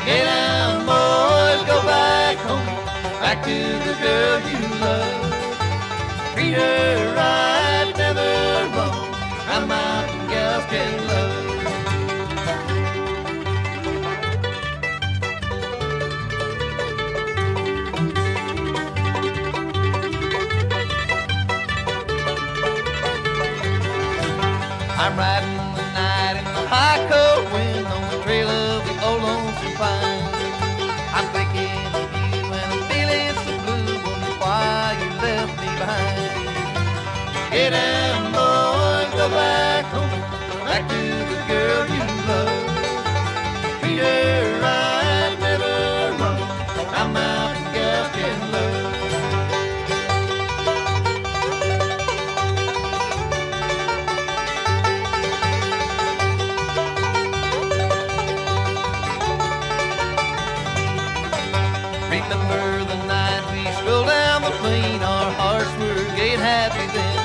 Get down, boys, go back home, back to the girl you love. Treat her right, never wrong, how mountain gals can love. I'm riding the night in the high cold wind on the trail of the old lonesome pine. I'm thinking of you and I'm feeling so blue, wondering why you left me behind. Get down, boys, go back home, back to the girl you love. Treat her right, never wrong, how mountain gals can love. Remember the night we strolled down the plain, our hearts were gay and happy then.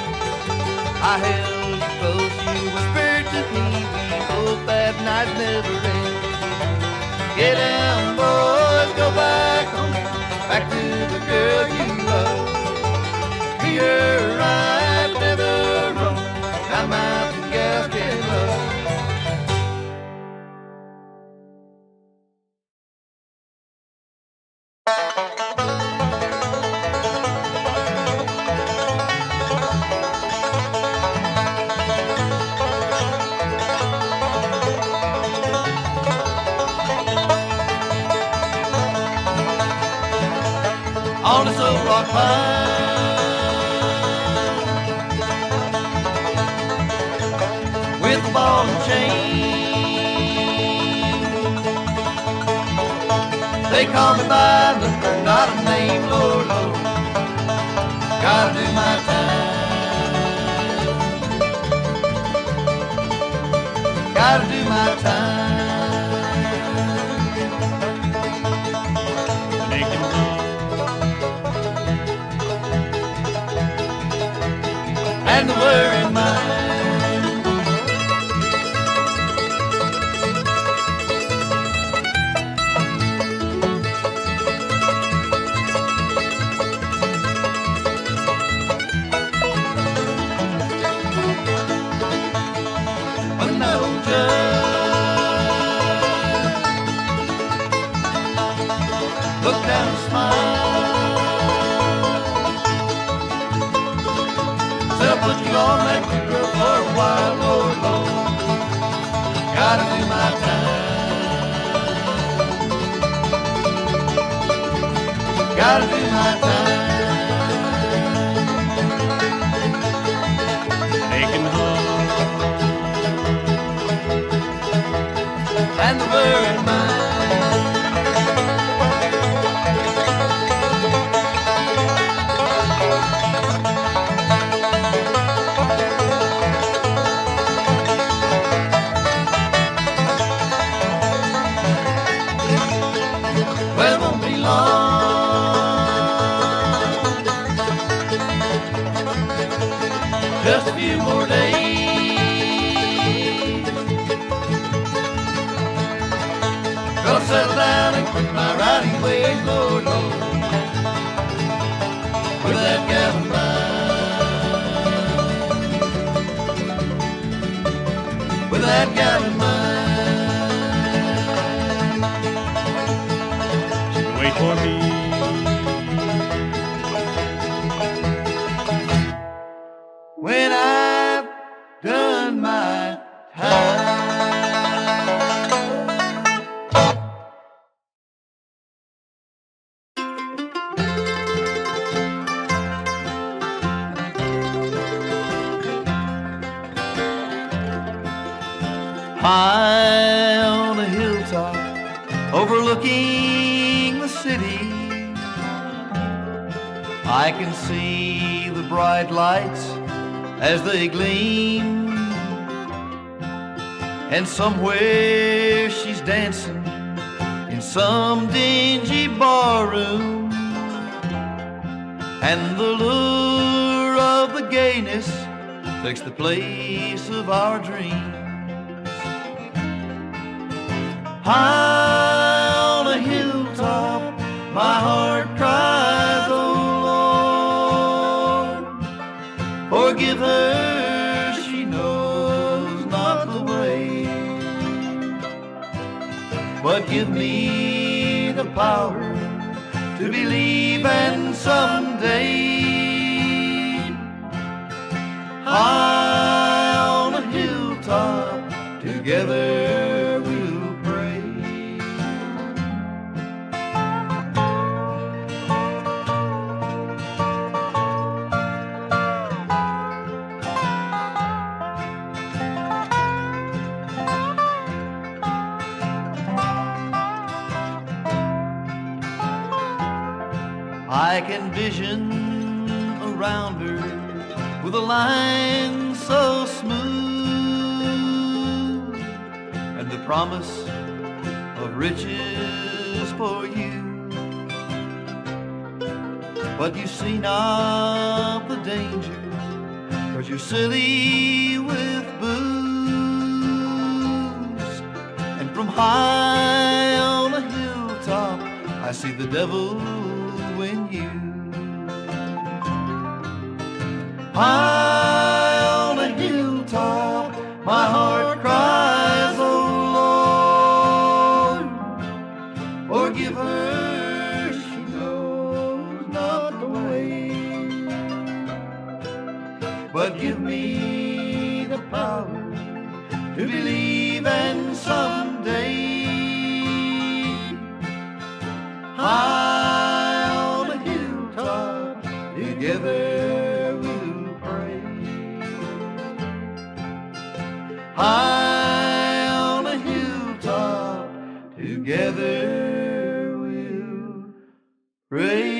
I held you close, you whispered to me, we hope that night never ends. Get down, boys, go back home, back to the girl you love. Treat her right, never wrong, how mountain gals can love. On this old rock pine with a ball and chain. They call me by not a name, Lord, Lord. Gotta do my time. Gotta do my time. And the worry mind. When no judge look down and smile. Put you on that girl for a while, Lord, Lord. Gotta do my time. Gotta do my time. Making home and the worry mind. Just a few more days. Gonna settle down and quit my riding ways, Lord, Lord. With that gal of mine. With that gal of mine. Wait for me. When I've done my time. High on a hilltop overlooking the city, I can see the bright lights as they gleam, and somewhere she's dancing in some dingy barroom, and the lure of the gayness takes the place of our dreams. High on a hilltop, my heart cries, oh Lord, forgive her, she knows not the way. But give me the power to believe, and someday high on a hilltop together we'll pray. I can vision around her with a line so smooth, and the promise of riches for you. But you see not the danger, 'cause you're silly with booze. And from high on a hilltop I see the devil in you. High on a hilltop, my heart cries, oh Lord, forgive her, she knows not the way. But give me the power to believe, and someday high on a hilltop together high on a hilltop, together we'll pray.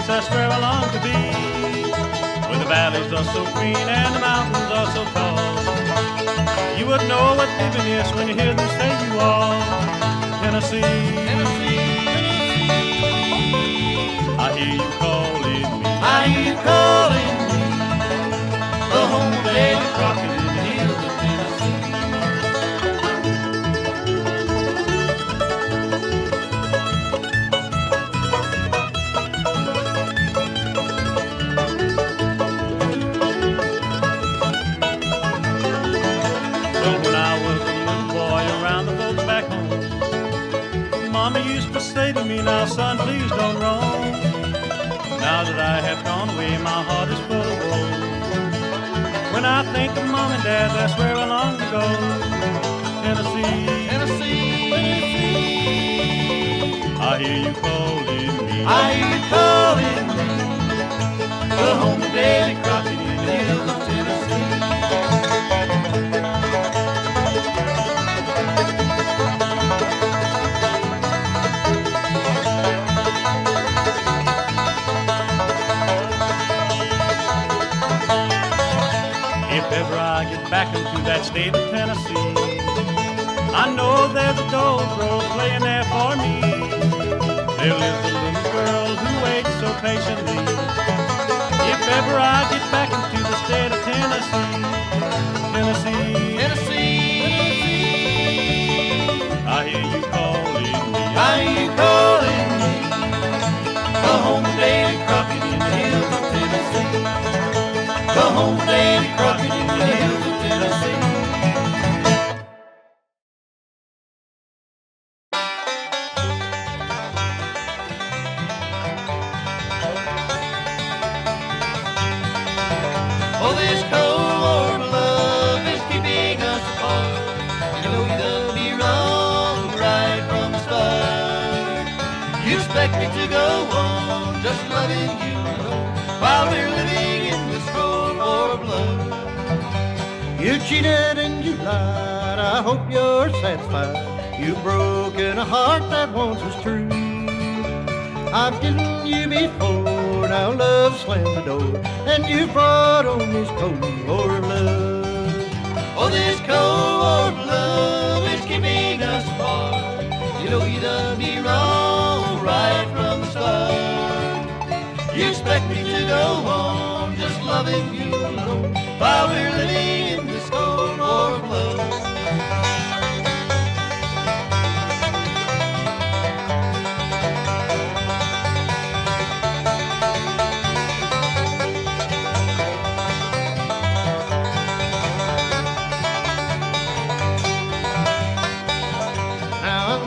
That's where I long to be, where the valleys are so green and the mountains are so tall. You wouldn't know what living is when you hear them say you are Tennessee. Tennessee. I hear you calling me. I hear you calling me. The home of Eddie Crockett in the hills of Tennessee. Mama used to say to me, now son, please don't roam. Now Now that I have gone away, my heart is full of woe. When I think of Mom and Dad, that's where I long to go. Tennessee, Tennessee, I hear you calling me. I hear you calling me. The home of Davy Crockett in the hills of Tennessee. If ever I get back into that state of Tennessee, I know there's a Dobro playing there for me. There lives a little girl who waits so patiently. If ever I get back into the state of Tennessee, Tennessee, Tennessee, I hear you calling me. I hear you calling me. The home of Davy Crockett in the hills of Tennessee. The home of Davy Crockett in the hills of Tennessee. Oh, this cold war love is keeping us apart. You know you done me wrong right from the start. You expect me to go on just loving you while we're living in this cold war of love. You cheated and you lied, I hope you're satisfied. You've broken a heart that once was true. I've given you before, now love slammed the door, and you brought on this cold war of love. Oh, this cold war of love is keeping us apart. You know you done me wrong right from the start. You expect me to go on just loving you alone while we're living in this cold war of love.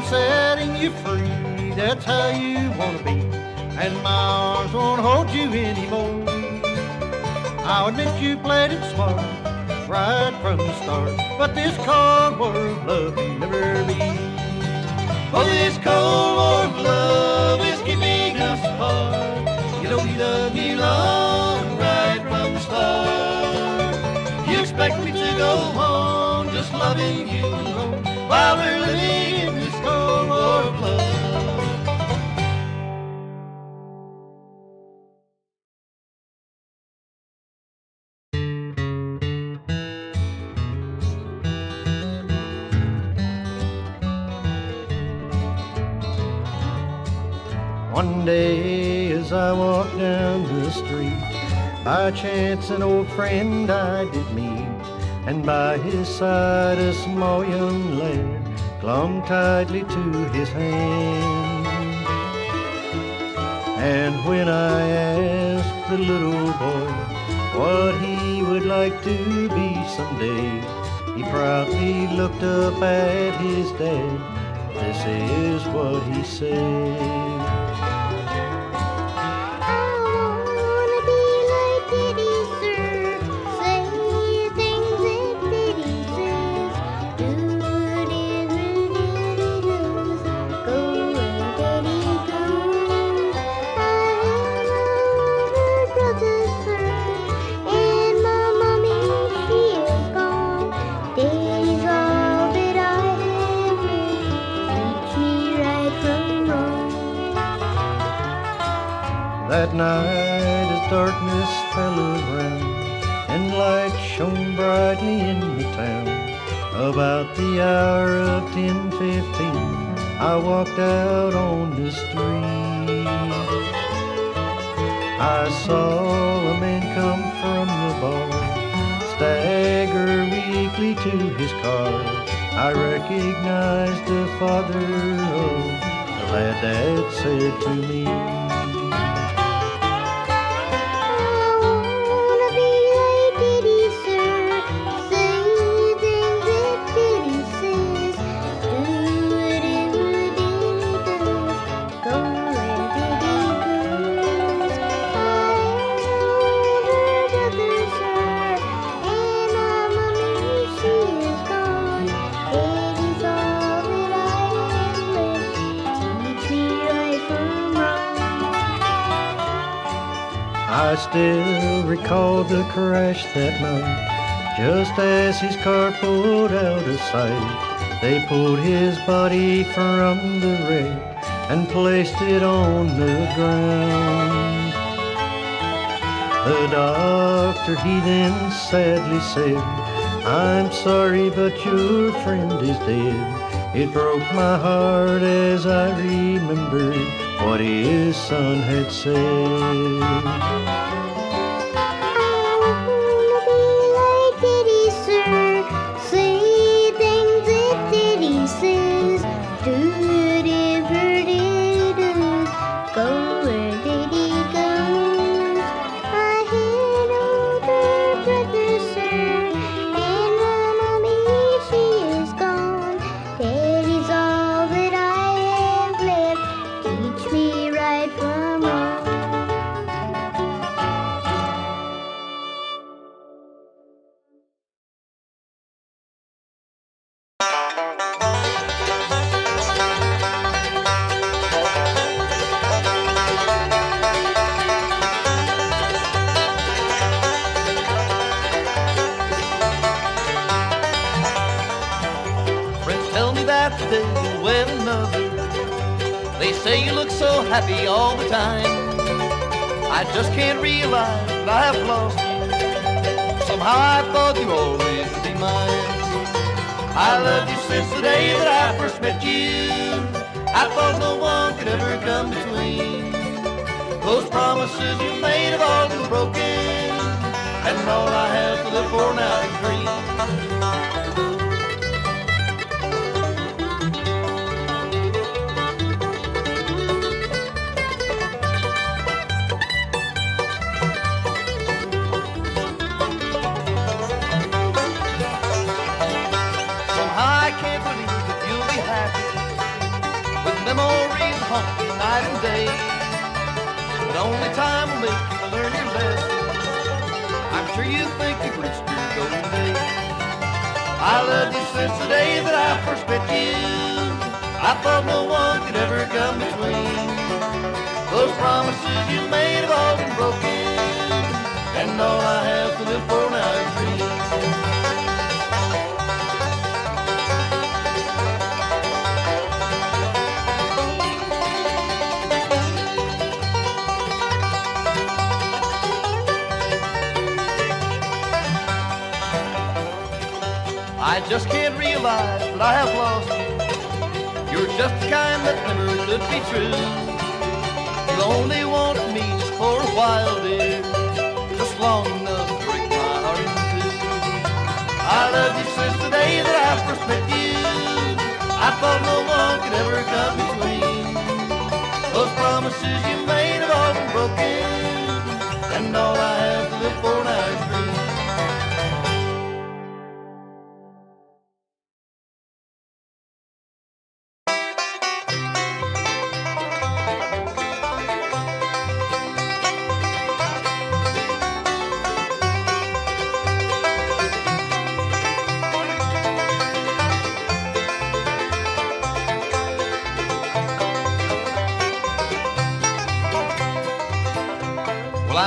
Setting you free, that's how you wanna be, and my arms won't hold you anymore. I'll admit you played it smart right from the start, but this cold war of love can never be. Oh, this cold war of love is keeping us apart. You know you done me wrong right from the start. You expect me to go on just loving you alone while we're living in this cold war of love. One day as I walked down the street, by chance an old friend I did meet, and by his side a small young lad clung tightly to his hand. And when I asked the little boy what he would like to be someday, he proudly looked up at his dad. This is what he said. That night as darkness fell around and light shone brightly in the town, about the hour of 10:15 I walked out on the street. I saw a man come from the bar, stagger weakly to his car. I recognized the father of the lad that said to me, I still recall the crash that night, just as his car pulled out of sight. They pulled his body from the wreck and placed it on the ground. The doctor, he then sadly said, I'm sorry, but your friend is dead. It broke my heart as I remembered what his son had said. Happy all the time. I just can't realize that I have lost you. Somehow I thought you always would be mine. I loved you since the day that I first met you. I thought no one could ever come between. Those promises you made have all been broken, and all I have to live for now is dreams. Memories haunt you night and day, but only time will make you learn your lesson. I'm sure you think you've reached your golden day. I loved you since the day that I first met you. I thought no one could ever come between. Those promises you made have all been broken, and all I have to live for now is dreams. I just can't realize that I have lost you. You're just the kind that never could be true. You only wanted me just for a while, dear, just long enough to break my heart in two. I loved you since the day that I first met you. I thought no one could ever come between. Those promises you made have all been broken, and all I have to live for now is dreams.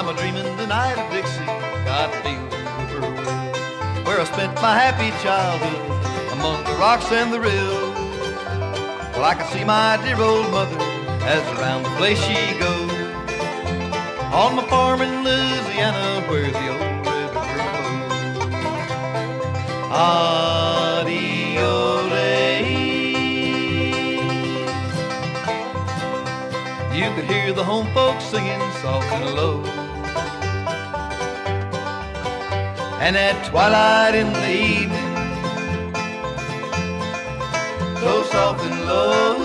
I'm a-dreaming tonight of Dixie, God feels the river where I spent my happy childhood among the rocks and the rills. Well, I can see my dear old mother as around the place she goes, on my farm in Louisiana where the old river flows. Adiole. You could hear the home folks singing soft and low. And at twilight in the evening, so soft and low,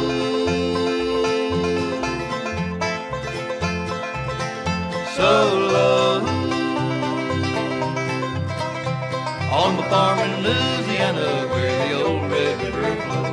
so low, on the farm in Louisiana where the old Red River flows.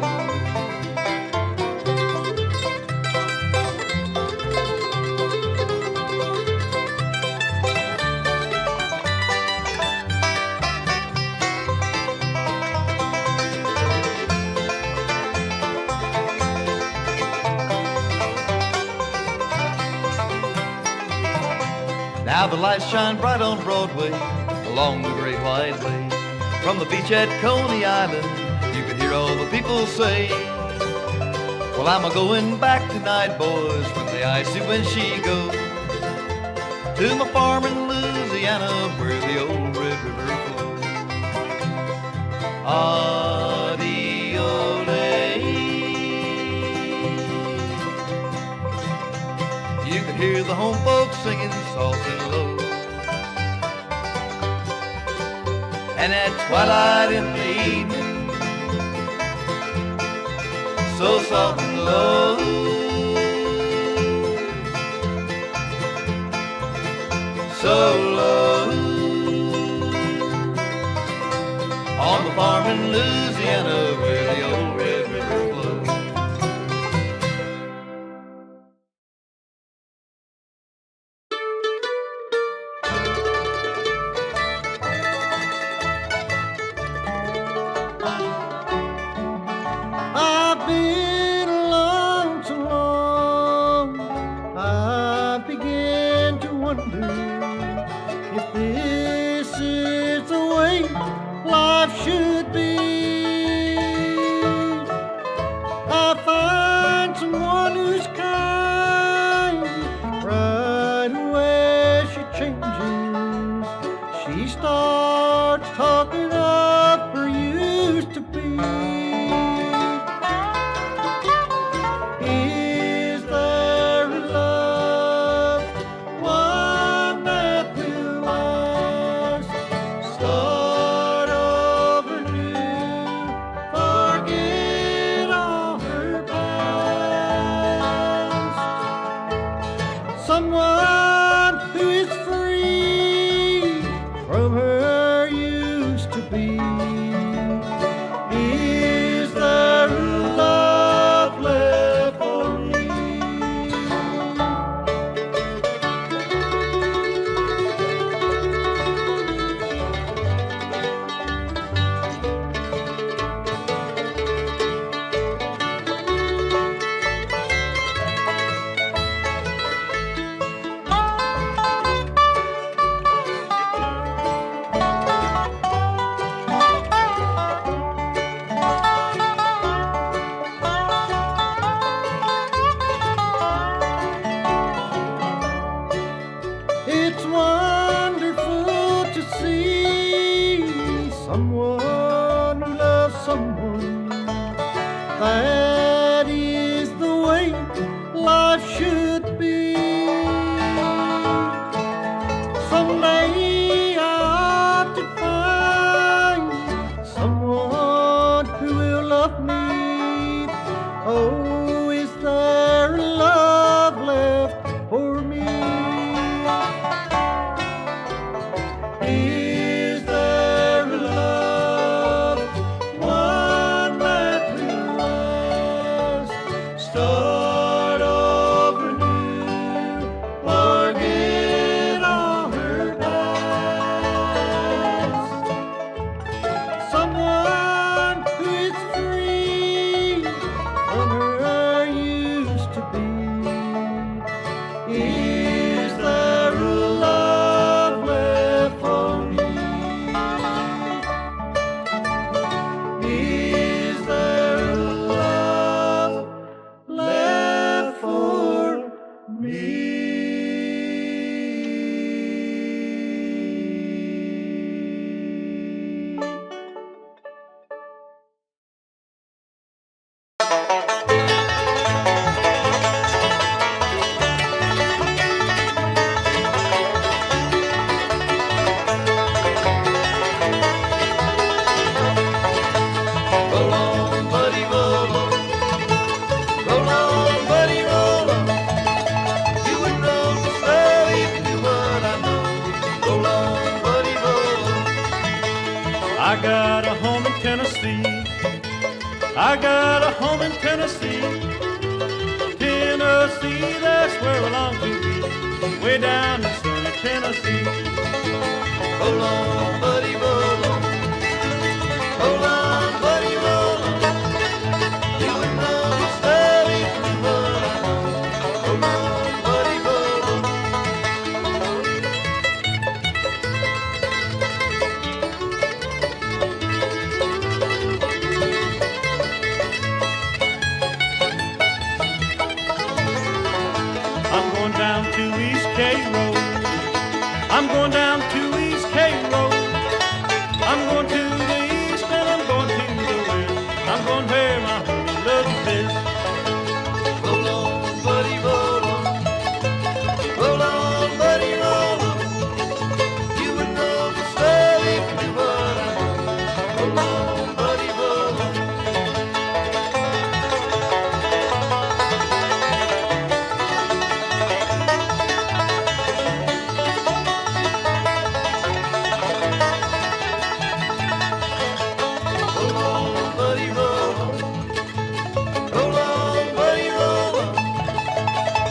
Now the lights shine bright on Broadway, along the Great White Way. From the beach at Coney Island, you could hear all the people say, well, I'm a-going back tonight, boys, when the icy wind she goes, to my farm in Louisiana, where the old Red River flows. Adiole. You could hear the home folks singing soft and low. And at twilight in the evening, so soft and low, so low, on the farm in Louisiana where the old Red River flows. I've been alone so long, I began to wonder if this is the way life should be. I find someone who's kind, right away she changes. She starts talking up her used to be. Is there a love, one that will last? Start over new, forget all her past. Someone who is free from her used to be. Is there a love left for me? It's wonderful to see someone who loves someone. That is the way life should be. Someday I ought to find someone who will love me. Oh, is there a love left for me? Is there a love, one that will last? Start over new, forget all her past. Someone who is free from her used to be. Is there a love left for me? Is there a love left for me? Roll on, buddy, roll on. Roll on, buddy, roll on. You would roll so slow if you knew what I know. Roll on, buddy, roll on. I got a home in Tennessee. I got a home in Tennessee. Tennessee, that's where I long to be. Way down in sunny Tennessee. Roll on, buddy, roll on. Roll on, buddy, roll on. You would roll so slow if you knew what I know. Roll on, buddy, roll on. Road. I'm going down to East K Road. I'm going to the east and I'm going to the west. I'm going where my honey loves best. Roll on, buddy, roll on. Roll on, buddy, roll on. You would roll the slow if you knew what I know. Roll on, buddy, roll on. Roll on, buddy, roll on. Roll on, buddy, roll on.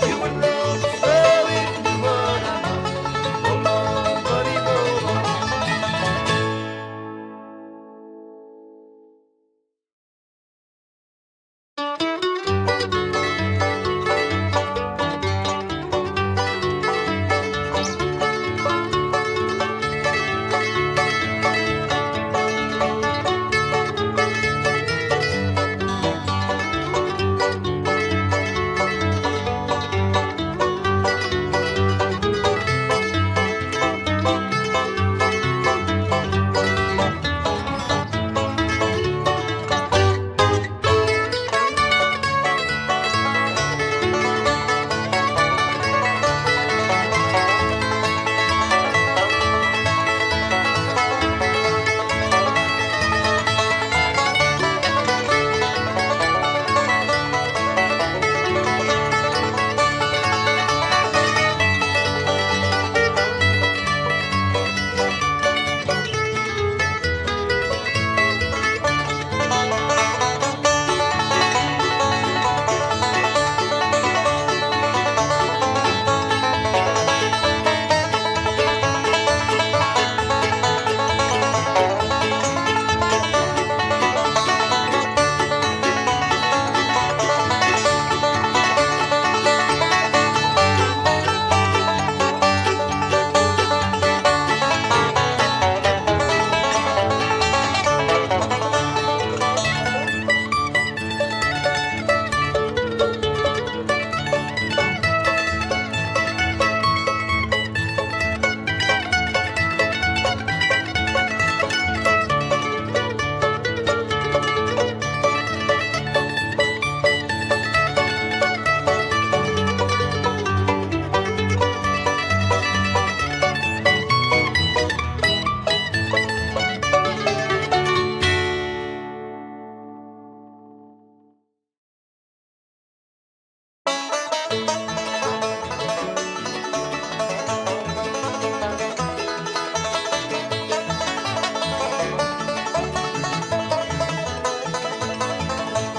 You would roll the slow if you knew what I know. Roll on, buddy, roll on.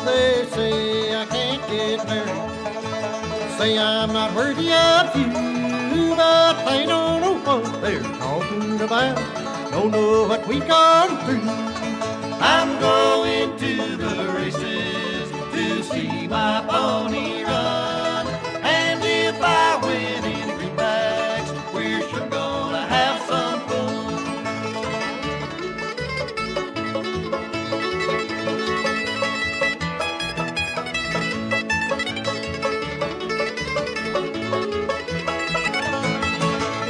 They say I can't get married. Say I'm not worthy of you, but they don't know what they're talking about. Don't know what we've gone through. I'm going to the races to see my pony run. And if I win any greenbacks, we're sure gonna have some fun.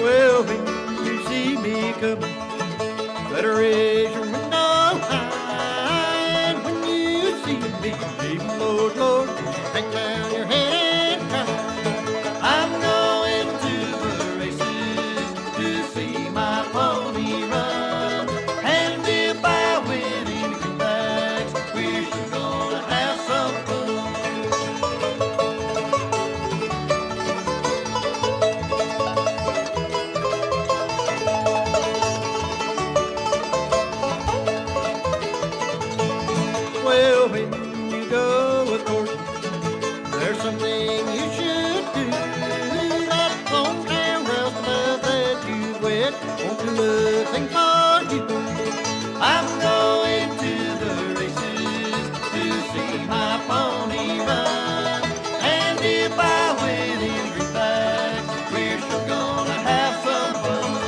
Well, when you see me coming, better raise your window high. And when you see me leaving, Lord, Lord, hang down your head and cry. I'm going to the races to see my pony run. And if I win any greenbacks, we're sure gonna have some fun. Well, when you go a courting, there's something you should do. That hometown rouse love that you wed won't do a thing for you. I'm going to the races to see my pony run. And if I win in greenbacks, we're sure gonna have some fun.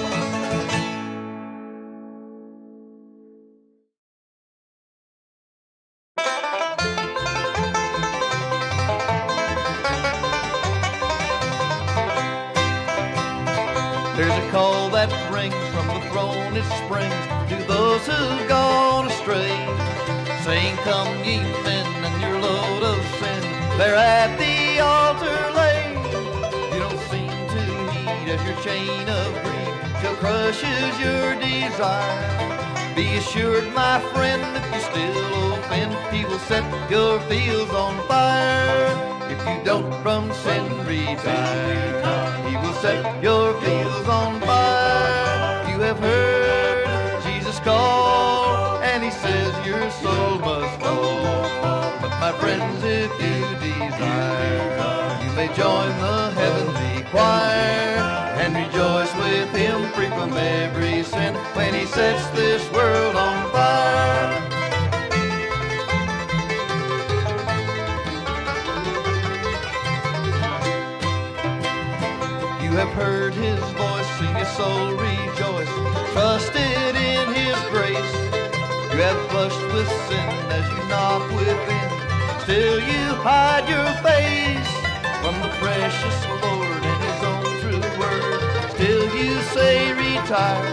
There's a call that rings from the throne, it springs to those who've gone astray, saying, come ye men and your load of sin, they're at the altar laid. You don't seem to heed as your chain of greed till crushes your desire. Be assured, my friend, if you still offend, he will set your fields on fire. If you don't from sin retire, he will set your fields on fire. You have heard Jesus call, and he says your soul must go. But my friends, if you desire, you may join the heavenly choir and rejoice with him, free from every sin, when he sets this world on fire. You have heard his voice, sing your soul rejoice, trusted in his grace. You have flushed with sin as you knock within, still you hide your face from the precious Lord and his own true word. Still you say retire,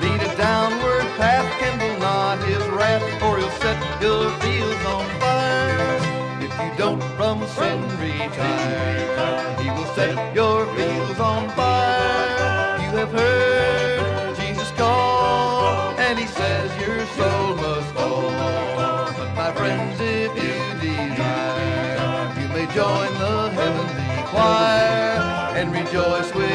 lead a downward path, kindle not his wrath, or he'll set your fields on fire. If you don't from sin retire, he will set your fields on fire. You have heard Jesus call, and he says your soul must go. But my friends, if you desire, you may join the heavenly choir and rejoice with